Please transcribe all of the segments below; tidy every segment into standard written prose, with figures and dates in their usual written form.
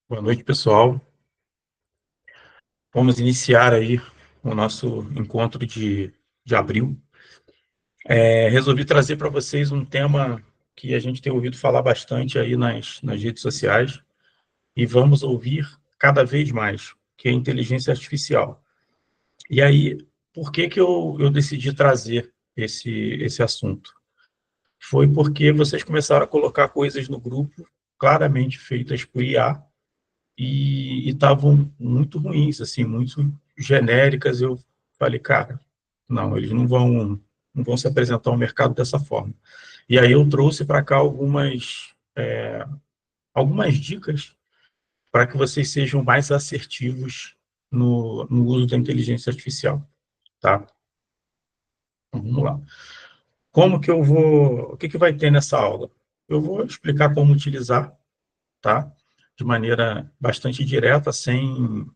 Boa noite, pessoal. Vamos iniciar aí o nosso encontro de abril. Resolvi trazer para vocês um tema que a gente tem ouvido falar bastante aí nas redes sociais e vamos ouvir cada vez mais, que é a inteligência artificial. E aí, por que que eu decidi trazer esse assunto? Foi porque vocês começaram a colocar coisas no grupo claramente feitas por IA e estavam muito ruins, assim, muito genéricas. Eu falei, cara, não, eles não vão se apresentar ao mercado dessa forma. E aí eu trouxe para cá algumas dicas para que vocês sejam mais assertivos no uso da inteligência artificial, tá? Então, vamos lá. Como que eu vou, o que que vai ter nessa aula? Eu vou explicar como utilizar, tá? De maneira bastante direta, sem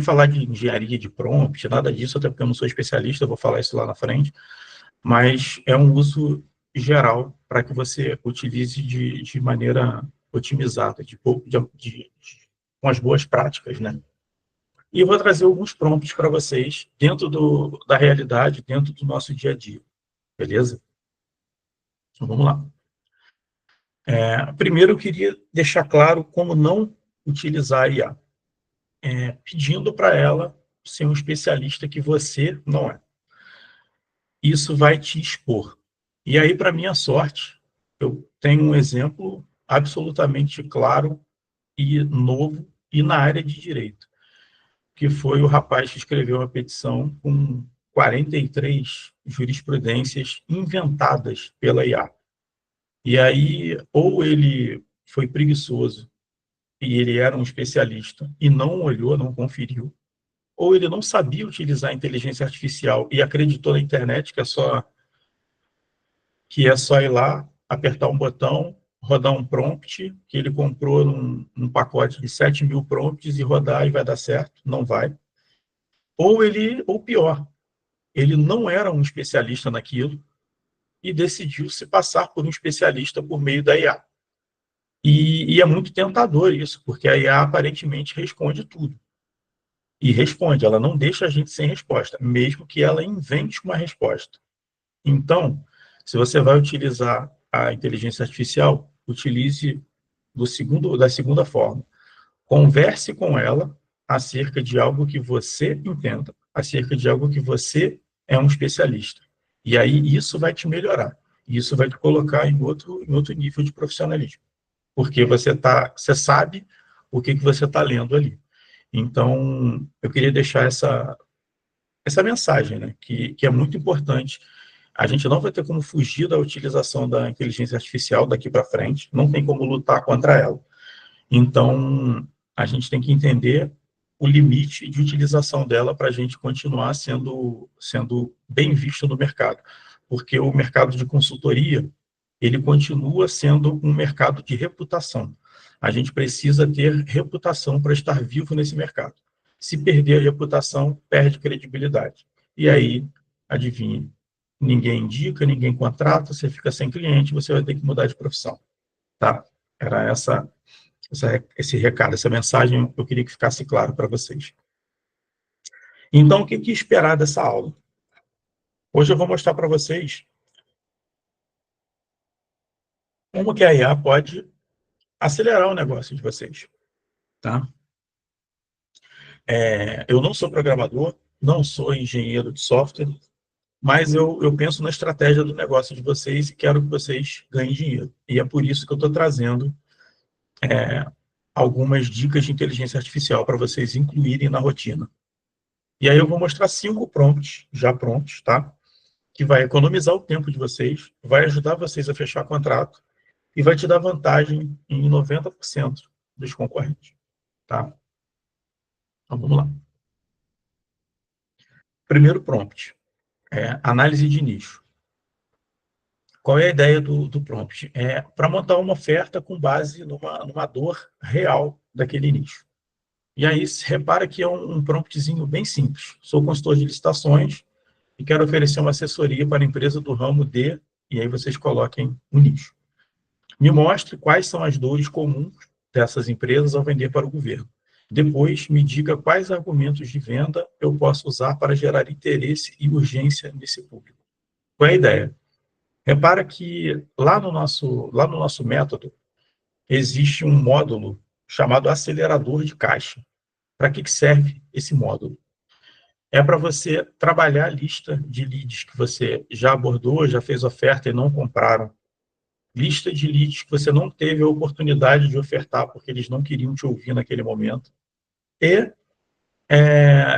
falar de engenharia de prompt, nada disso, até porque eu não sou especialista, eu vou falar isso lá na frente, mas é um uso geral para que você utilize de maneira otimizada, com as boas práticas, né? E eu vou trazer alguns prompts para vocês dentro da realidade, dentro do nosso dia a dia, beleza? Então vamos lá. Primeiro, eu queria deixar claro como não utilizar a IA, pedindo para ela ser um especialista que você não é. Isso vai te expor. E aí, para minha sorte, eu tenho um exemplo absolutamente claro e novo e na área de direito, que foi o rapaz que escreveu uma petição com 43 jurisprudências inventadas pela IA. E aí, ou ele foi preguiçoso e ele era um especialista e não olhou, não conferiu, ou ele não sabia utilizar a inteligência artificial e acreditou na internet que é só ir lá, apertar um botão, rodar um prompt, que ele comprou num pacote de 7.000 prompts e rodar e vai dar certo. Não vai. Ou pior, ele não era um especialista naquilo e decidiu se passar por um especialista por meio da IA. E é muito tentador isso, porque a IA aparentemente responde tudo. E responde, ela não deixa a gente sem resposta, mesmo que ela invente uma resposta. Então, se você vai utilizar a inteligência artificial, utilize da segunda forma. Converse com ela acerca de algo que você entenda, acerca de algo que você é um especialista. E aí isso vai te melhorar. Isso vai te colocar em outro nível de profissionalismo. Porque você sabe o que você está lendo ali. Então, eu queria deixar essa mensagem, né, que é muito importante. A gente não vai ter como fugir da utilização da inteligência artificial daqui para frente, não tem como lutar contra ela. Então, a gente tem que entender o limite de utilização dela para a gente continuar sendo bem visto no mercado. Porque o mercado de consultoria, ele continua sendo um mercado de reputação. A gente precisa ter reputação para estar vivo nesse mercado. Se perder a reputação, perde credibilidade. E aí, adivinhe, ninguém indica, ninguém contrata, você fica sem cliente, você vai ter que mudar de profissão. Tá? Era esse recado, essa mensagem, eu queria que ficasse claro para vocês. Então, o que esperar dessa aula? Hoje eu vou mostrar para vocês como que a IA pode acelerar o negócio de vocês. Tá? Eu não sou programador, não sou engenheiro de software, mas eu penso na estratégia do negócio de vocês e quero que vocês ganhem dinheiro. E é por isso que eu estou trazendo algumas dicas de inteligência artificial para vocês incluírem na rotina. E aí eu vou mostrar 5 prompts já prontos, tá? Que vai economizar o tempo de vocês, vai ajudar vocês a fechar contrato e vai te dar vantagem em 90% dos concorrentes, tá? Então vamos lá. Primeiro prompt, análise de nicho. Qual é a ideia do prompt? É para montar uma oferta com base numa dor real daquele nicho. E aí, repara que é um promptzinho bem simples. Sou consultor de licitações e quero oferecer uma assessoria para a empresa do ramo D, e aí vocês coloquem o nicho. Me mostre quais são as dores comuns dessas empresas ao vender para o governo. Depois, me diga quais argumentos de venda eu posso usar para gerar interesse e urgência nesse público. Qual é a ideia? Repara que lá no nosso método existe um módulo chamado acelerador de caixa. Para que serve esse módulo? É para você trabalhar a lista de leads que você já abordou, já fez oferta e não compraram. Lista de leads que você não teve a oportunidade de ofertar porque eles não queriam te ouvir naquele momento. E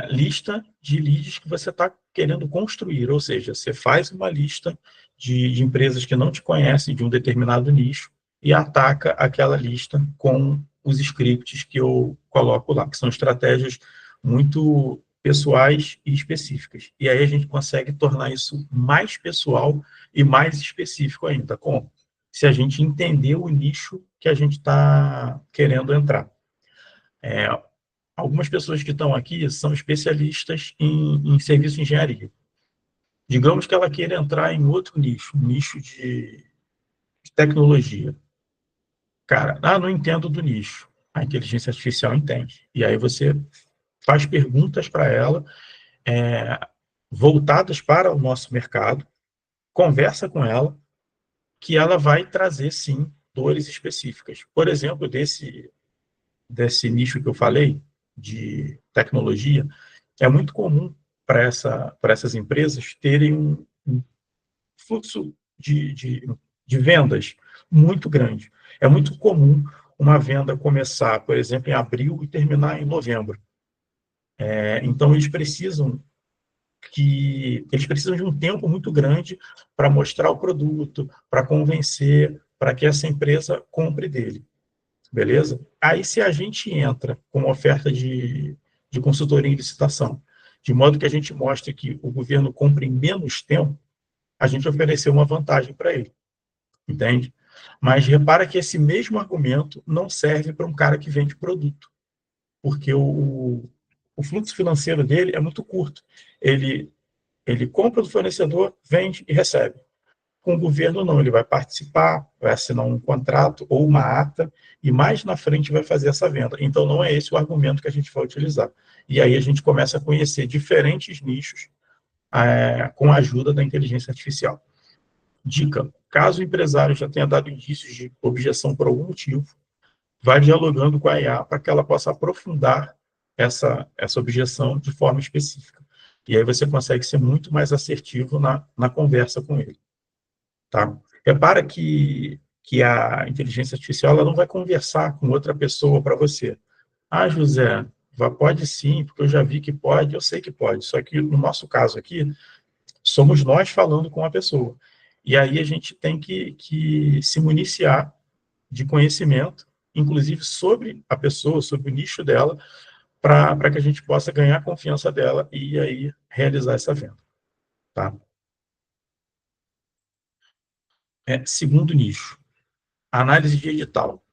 lista de leads que você está querendo construir, ou seja, você faz uma lista de empresas que não te conhecem de um determinado nicho e ataca aquela lista com os scripts que eu coloco lá, que são estratégias muito pessoais e específicas. E aí a gente consegue tornar isso mais pessoal e mais específico ainda. Como? Se a gente entender o nicho que a gente está querendo entrar. Algumas pessoas que estão aqui são especialistas em serviço de engenharia. Digamos que ela queira entrar em outro nicho, um nicho de tecnologia. Cara, não entendo do nicho. A inteligência artificial entende. E aí você faz perguntas para ela, é, voltadas para o nosso mercado, conversa com ela, que ela vai trazer, sim, dores específicas. Por exemplo, desse nicho que eu falei, de tecnologia, é muito comum para essas empresas terem um fluxo de vendas muito grande. É muito comum uma venda começar, por exemplo, em abril e terminar em novembro. Então, eles precisam de um tempo muito grande para mostrar o produto, para convencer, para que essa empresa compre dele. Beleza? Aí, se a gente entra com uma oferta de consultoria em licitação, de modo que a gente mostre que o governo compra em menos tempo, a gente ofereceu uma vantagem para ele, entende? Mas repara que esse mesmo argumento não serve para um cara que vende produto, porque o fluxo financeiro dele é muito curto. Ele compra do fornecedor, vende e recebe. Com o governo, não, ele vai participar, vai assinar um contrato ou uma ata e mais na frente vai fazer essa venda. Então, não é esse o argumento que a gente vai utilizar. E aí a gente começa a conhecer diferentes nichos com a ajuda da inteligência artificial. Dica: caso o empresário já tenha dado indícios de objeção por algum motivo, vai dialogando com a IA para que ela possa aprofundar essa objeção de forma específica. E aí você consegue ser muito mais assertivo na conversa com ele. Tá? Repara que a inteligência artificial ela não vai conversar com outra pessoa para você. José, pode sim, porque eu já vi que pode, eu sei que pode. Só que no nosso caso aqui, somos nós falando com a pessoa. E aí a gente tem que se municiar de conhecimento, inclusive sobre a pessoa, sobre o nicho dela, para que a gente possa ganhar a confiança dela e aí realizar essa venda. Tá? Segundo nicho, análise de edital.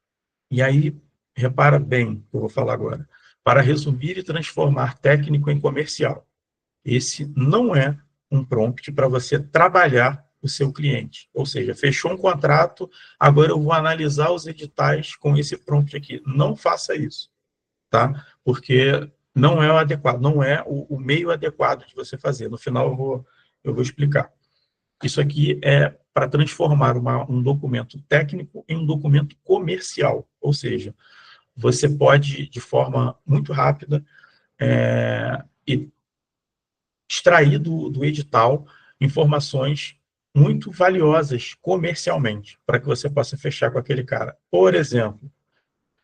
E aí, repara bem o que eu vou falar agora. Para resumir e transformar técnico em comercial. Esse não é um prompt para você trabalhar o seu cliente. Ou seja, fechou um contrato, agora eu vou analisar os editais com esse prompt aqui. Não faça isso, tá? Porque não é o adequado, não é o meio adequado de você fazer. No final eu vou explicar. Isso aqui é para transformar um documento técnico em um documento comercial. Ou seja, você pode, de forma muito rápida, e extrair do edital informações muito valiosas comercialmente, para que você possa fechar com aquele cara. Por exemplo,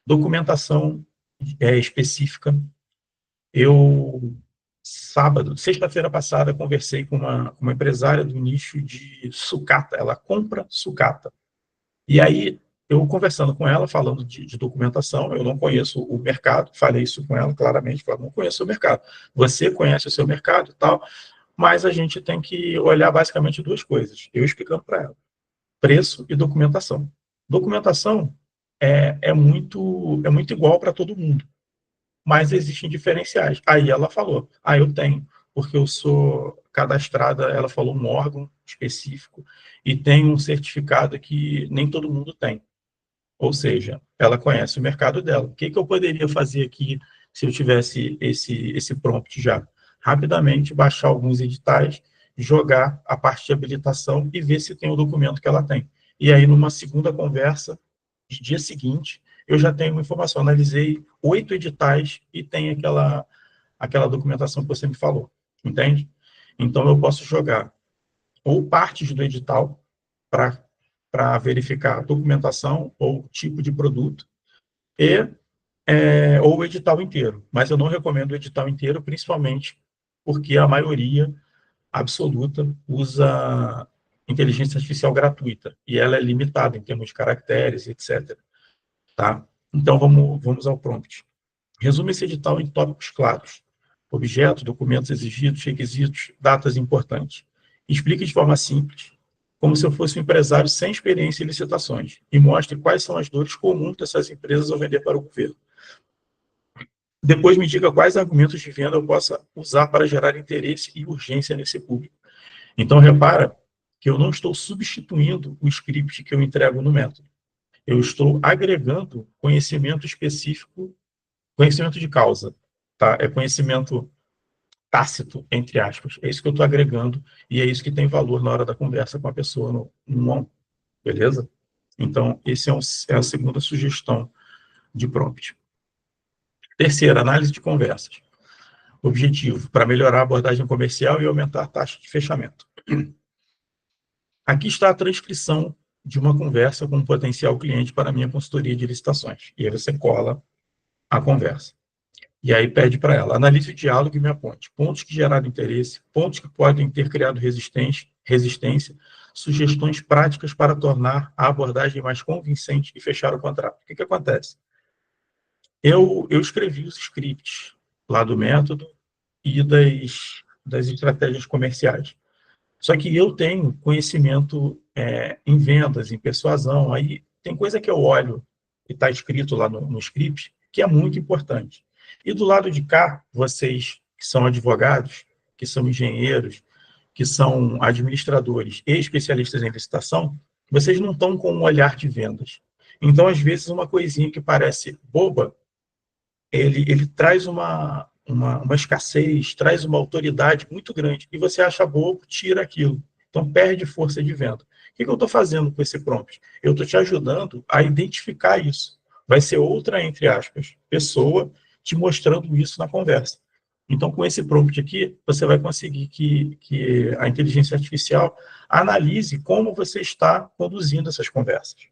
documentação específica. Eu, sexta-feira passada, conversei com uma empresária do nicho de sucata. Ela compra sucata. E aí, eu conversando com ela, falando de documentação, eu não conheço o mercado, falei isso com ela claramente, falei, não conheço o mercado. Você conhece o seu mercado e tal, mas a gente tem que olhar basicamente duas coisas. Eu explicando para ela: preço e documentação. Documentação é muito igual para todo mundo, mas existem diferenciais. Aí ela falou: eu tenho, porque eu sou cadastrada, ela falou, um órgão específico, e tenho um certificado que nem todo mundo tem. Ou seja, ela conhece o mercado dela. O que eu poderia fazer aqui se eu tivesse esse prompt já? Rapidamente baixar alguns editais, jogar a parte de habilitação e ver se tem o documento que ela tem. E aí, numa segunda conversa, de dia seguinte, eu já tenho uma informação. Analisei 8 editais e tem aquela documentação que você me falou. Entende? Então, eu posso jogar ou partes do edital para verificar a documentação ou tipo de produto, e ou o edital inteiro. Mas eu não recomendo o edital inteiro, principalmente porque a maioria absoluta usa inteligência artificial gratuita, e ela é limitada em termos de caracteres, etc. Tá? Então, vamos ao prompt. Resume esse edital em tópicos claros. Objetos, documentos exigidos, requisitos, datas importantes. Explique de forma simples, como se eu fosse um empresário sem experiência em licitações, e mostre quais são as dores comuns dessas empresas ao vender para o governo. Depois me diga quais argumentos de venda eu possa usar para gerar interesse e urgência nesse público. Então, repara que eu não estou substituindo o script que eu entrego no método. Eu estou agregando conhecimento específico, conhecimento de causa, tá? É conhecimento tácito, entre aspas. É isso que eu estou agregando e é isso que tem valor na hora da conversa com a pessoa no on, beleza? Então, esse é a segunda sugestão de prompt. Terceira, análise de conversas. Objetivo, para melhorar a abordagem comercial e aumentar a taxa de fechamento. Aqui está a transcrição de uma conversa com um potencial cliente para a minha consultoria de licitações. E aí você cola a conversa. E aí pede para ela, analise o diálogo e me aponte pontos que geraram interesse, pontos que podem ter criado resistência, sugestões práticas para tornar a abordagem mais convincente e fechar o contrato. O que acontece? Eu escrevi os scripts lá do método e das estratégias comerciais. Só que eu tenho conhecimento em vendas, em persuasão, aí tem coisa que eu olho e está escrito lá no script, que é muito importante. E do lado de cá, vocês que são advogados, que são engenheiros, que são administradores e especialistas em licitação, vocês não estão com um olhar de vendas. Então, às vezes, uma coisinha que parece boba, ele traz uma escassez, traz uma autoridade muito grande, e você acha bobo, tira aquilo. Então, perde força de venda. O que eu estou fazendo com esse prompt? Eu estou te ajudando a identificar isso. Vai ser outra, entre aspas, pessoa te mostrando isso na conversa. Então, com esse prompt aqui, você vai conseguir que a inteligência artificial analise como você está conduzindo essas conversas.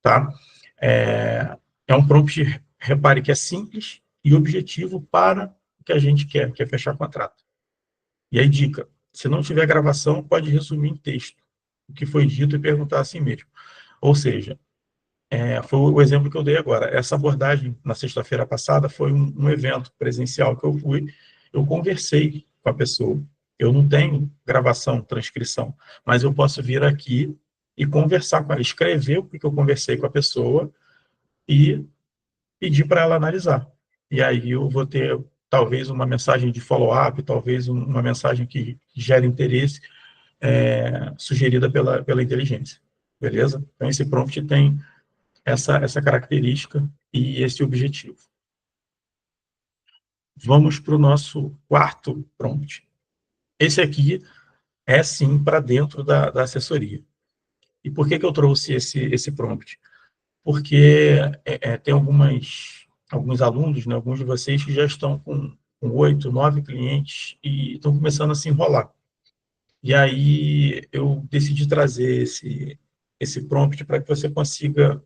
Tá? É um prompt, repare que é simples e objetivo para o que a gente quer, que é fechar contrato. E aí, dica, se não tiver gravação, pode resumir em texto o que foi dito e perguntar assim mesmo. Ou seja, foi o exemplo que eu dei agora. Essa abordagem, na sexta-feira passada, foi um evento presencial que eu fui, eu conversei com a pessoa. Eu não tenho gravação, transcrição, mas eu posso vir aqui e conversar com ela, escrever o que eu conversei com a pessoa e pedir para ela analisar. E aí eu vou ter talvez uma mensagem de follow-up, talvez uma mensagem que gere interesse, sugerida pela inteligência. Beleza? Então, esse prompt tem essa característica e esse objetivo. Vamos para o nosso quarto prompt. Esse aqui é, sim, para dentro da assessoria. E por que eu trouxe esse prompt? Porque tem alguns alunos, né, alguns de vocês que já estão com 8, 9 clientes e estão começando a se enrolar. E aí eu decidi trazer esse prompt para que você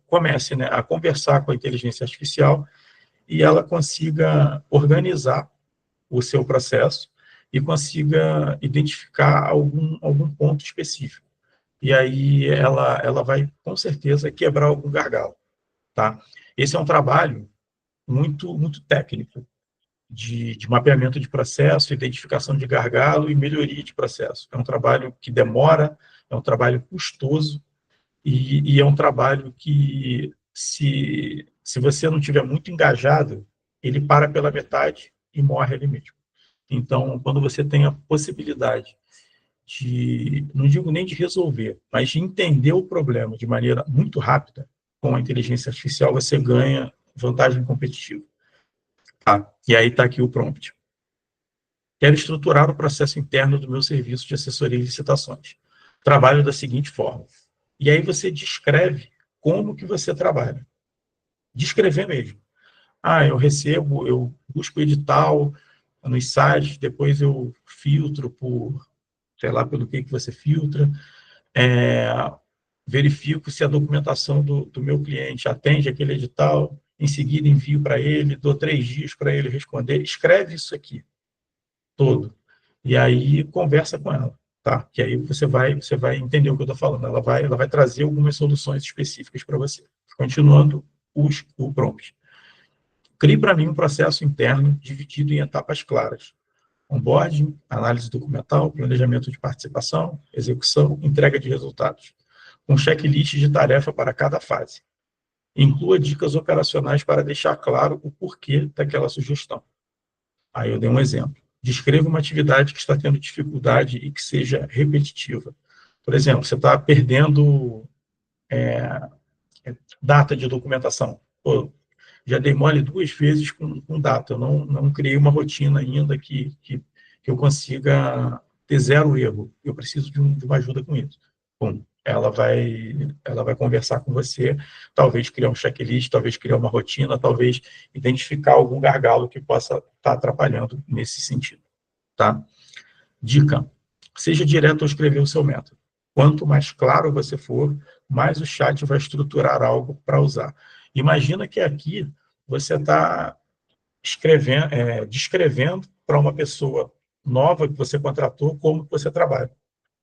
comece, né, a conversar com a inteligência artificial e ela consiga organizar o seu processo e consiga identificar algum ponto específico. E aí ela vai, com certeza, quebrar algum gargalo. Tá? Esse é um trabalho muito técnico, de mapeamento de processo, identificação de gargalo e melhoria de processo. É um trabalho que demora, é um trabalho custoso e é um trabalho que, se você não tiver muito engajado, ele para pela metade e morre ali mesmo. Então, quando você tem a possibilidade não digo nem de resolver, mas de entender o problema de maneira muito rápida, com a inteligência artificial, você ganha vantagem competitiva. Tá? E aí está aqui o prompt. Quero estruturar o processo interno do meu serviço de assessoria e licitações. Trabalho da seguinte forma. E aí você descreve como que você trabalha. Descrever mesmo. Eu busco edital nos sites, depois eu filtro sei lá, pelo que você filtra, é, verifico se a documentação do meu cliente atende aquele edital, em seguida envio para ele, dou 3 dias para ele responder, escreve isso aqui todo, e aí conversa com ela, tá? Que aí você vai entender o que eu estou falando, ela vai trazer algumas soluções específicas para você. Continuando o prompt. Crie para mim um processo interno dividido em etapas claras. Onboarding, análise documental, planejamento de participação, execução, entrega de resultados. Um checklist de tarefa para cada fase. Inclua dicas operacionais para deixar claro o porquê daquela sugestão. Aí eu dei um exemplo. Descreva uma atividade que está tendo dificuldade e que seja repetitiva. Por exemplo, você está perdendo data de documentação. Pô, já dei mole 2 vezes com data. Eu não criei uma rotina ainda que eu consiga ter 0 erro. Eu preciso de uma ajuda com isso. Bom, ela vai conversar com você, talvez criar um checklist, talvez criar uma rotina, talvez identificar algum gargalo que possa estar atrapalhando nesse sentido. Tá? Dica: seja direto ao escrever o seu método. Quanto mais claro você for, mais o chat vai estruturar algo para usar. Imagina que aqui você está descrevendo para uma pessoa nova que você contratou como que você trabalha.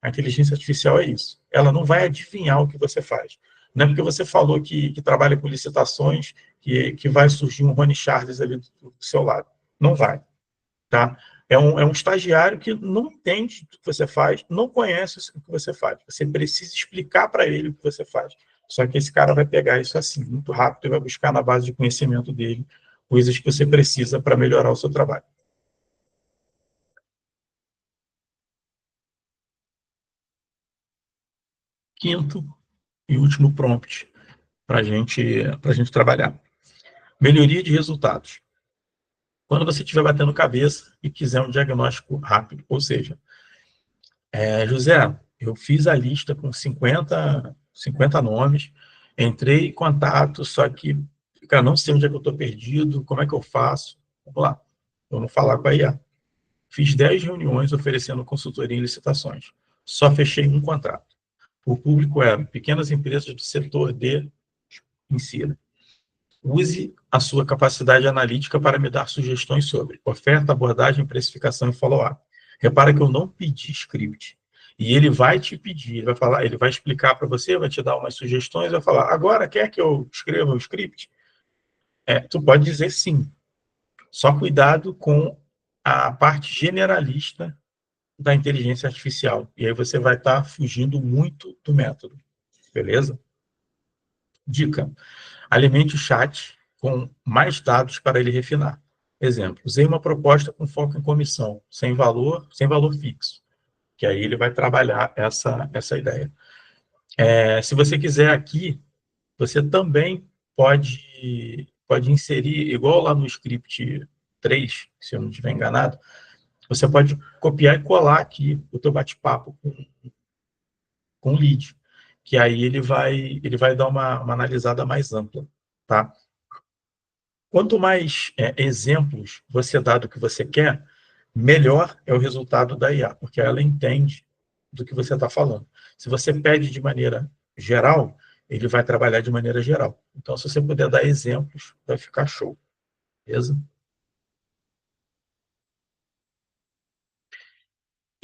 A inteligência artificial é isso. Ela não vai adivinhar o que você faz. Não é porque você falou que trabalha com licitações que vai surgir um Rony Charles ali do seu lado. Não vai. Tá? É um estagiário que não entende o que você faz, não conhece o que você faz. Você precisa explicar para ele o que você faz. Só que esse cara vai pegar isso assim, muito rápido, e vai buscar na base de conhecimento dele coisas que você precisa para melhorar o seu trabalho. Quinto e último prompt para a gente trabalhar. Melhoria de resultados. Quando você estiver batendo cabeça e quiser um diagnóstico rápido, ou seja, José, eu fiz a lista com 50 nomes, entrei em contato, só que, cara, não sei onde é que eu estou perdido, como é que eu faço? Vamos lá, vamos falar com a IA. Fiz 10 reuniões oferecendo consultoria em licitações. Só fechei um contrato. O público era pequenas empresas do setor de insira. Use a sua capacidade analítica para me dar sugestões sobre oferta, abordagem, precificação e follow-up. Repara que eu não pedi script. E ele vai te pedir, ele vai falar, ele vai explicar para você, vai te dar umas sugestões, vai falar, agora quer que eu escreva o script? Tu pode dizer sim. Só cuidado com a parte generalista da inteligência artificial. E aí você vai estar fugindo muito do método. Beleza? Dica: alimente o chat com mais dados para ele refinar. Exemplo: usei uma proposta com foco em comissão, sem valor fixo, que aí ele vai trabalhar essa ideia. Se você quiser aqui, você também pode inserir, igual lá no script 3, se eu não estiver enganado, você pode copiar e colar aqui o teu bate-papo com o lead, que aí ele vai dar uma analisada mais ampla, tá? Quanto mais exemplos você dá do que você quer, melhor é o resultado da IA, porque ela entende do que você está falando. Se você pede de maneira geral, ele vai trabalhar de maneira geral. Então, se você puder dar exemplos, vai ficar show. Beleza?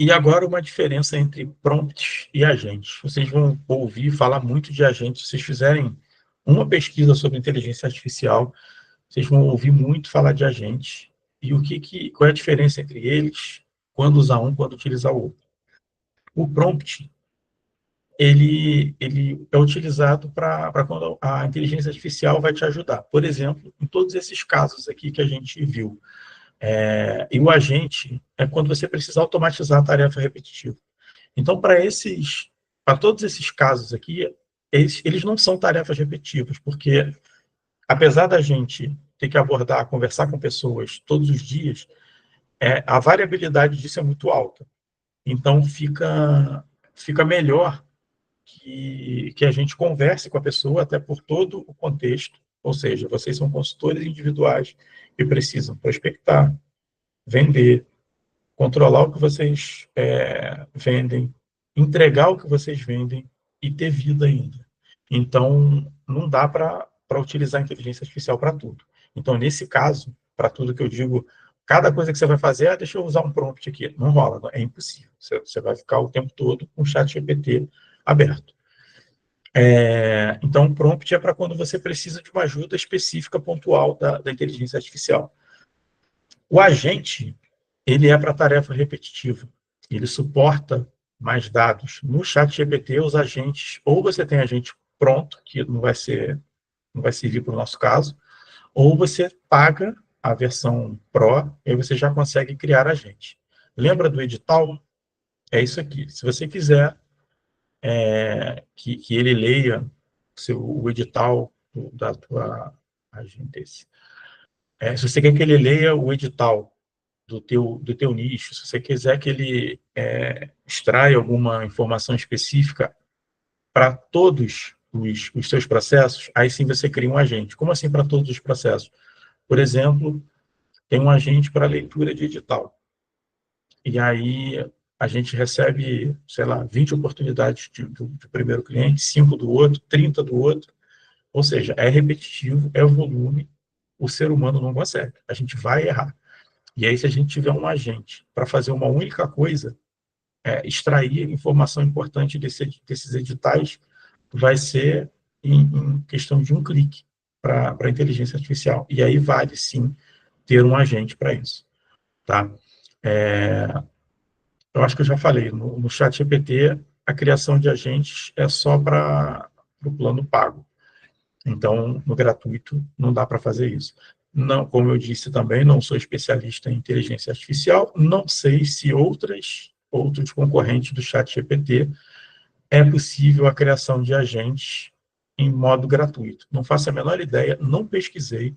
E agora uma diferença entre prompt e agente. Vocês vão ouvir falar muito de agente. Se vocês fizerem uma pesquisa sobre inteligência artificial, vocês vão ouvir muito falar de agente e qual é a diferença entre eles, quando usar um, quando utilizar o outro. O prompt, ele é utilizado para quando a inteligência artificial vai te ajudar. Por exemplo, em todos esses casos aqui que a gente viu. E o agente é quando você precisa automatizar a tarefa repetitiva. Então, para todos esses casos aqui, eles não são tarefas repetitivas, porque apesar da gente ter que abordar, conversar com pessoas todos os dias, a variabilidade disso é muito alta. Então, fica melhor que a gente converse com a pessoa, até por todo o contexto. Ou seja, vocês são consultores individuais e precisam prospectar, vender, controlar o que vocês vendem, entregar o que vocês vendem e ter vida ainda. Então, não dá para utilizar a inteligência artificial para tudo. Então, nesse caso, para tudo que eu digo, cada coisa que você vai fazer, deixa eu usar um prompt aqui. Não rola, é impossível. Você vai ficar o tempo todo com o chat GPT aberto. Então, o prompt é para quando você precisa de uma ajuda específica, pontual da inteligência artificial. O agente, ele é para tarefa repetitiva. Ele suporta mais dados. No chat GPT, os agentes, ou você tem agente pronto, que não vai servir para o nosso caso, ou você paga a versão Pro, e aí você já consegue criar agente. Lembra do edital? É isso aqui. Se você quiser que ele leia o edital da tua agente, se você quer que ele leia o edital do teu nicho, se você quiser que ele extraia alguma informação específica para todos os seus processos, aí sim você cria um agente. Como assim para todos os processos? Por exemplo, tem um agente para leitura de edital. E aí a gente recebe, sei lá, 20 oportunidades de primeiro cliente, 5 do outro, 30 do outro. Ou seja, é repetitivo, é volume, o ser humano não consegue. A gente vai errar. E aí, se a gente tiver um agente para fazer uma única coisa, extrair informação importante desses editais, vai ser em questão de um clique para a inteligência artificial. E aí vale, sim, ter um agente para isso. Tá? Eu acho que eu já falei, no chat GPT, a criação de agentes é só para o plano pago. Então, no gratuito, não dá para fazer isso. Não, como eu disse também, não sou especialista em inteligência artificial, não sei se outros concorrentes do chat GPT é possível a criação de agentes em modo gratuito. Não faço a menor ideia, não pesquisei,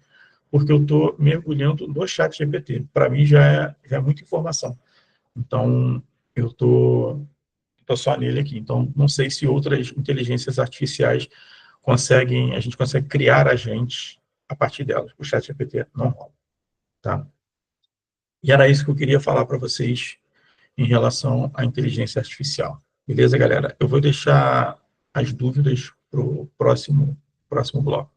porque eu estou mergulhando no chat GPT. Para mim já é muita informação. Então, eu estou só nele aqui. Então, não sei se outras inteligências artificiais a gente consegue criar agentes a partir delas. O chat GPT não rola. Tá? E era isso que eu queria falar para vocês em relação à inteligência artificial. Beleza, galera? Eu vou deixar as dúvidas para o próximo bloco.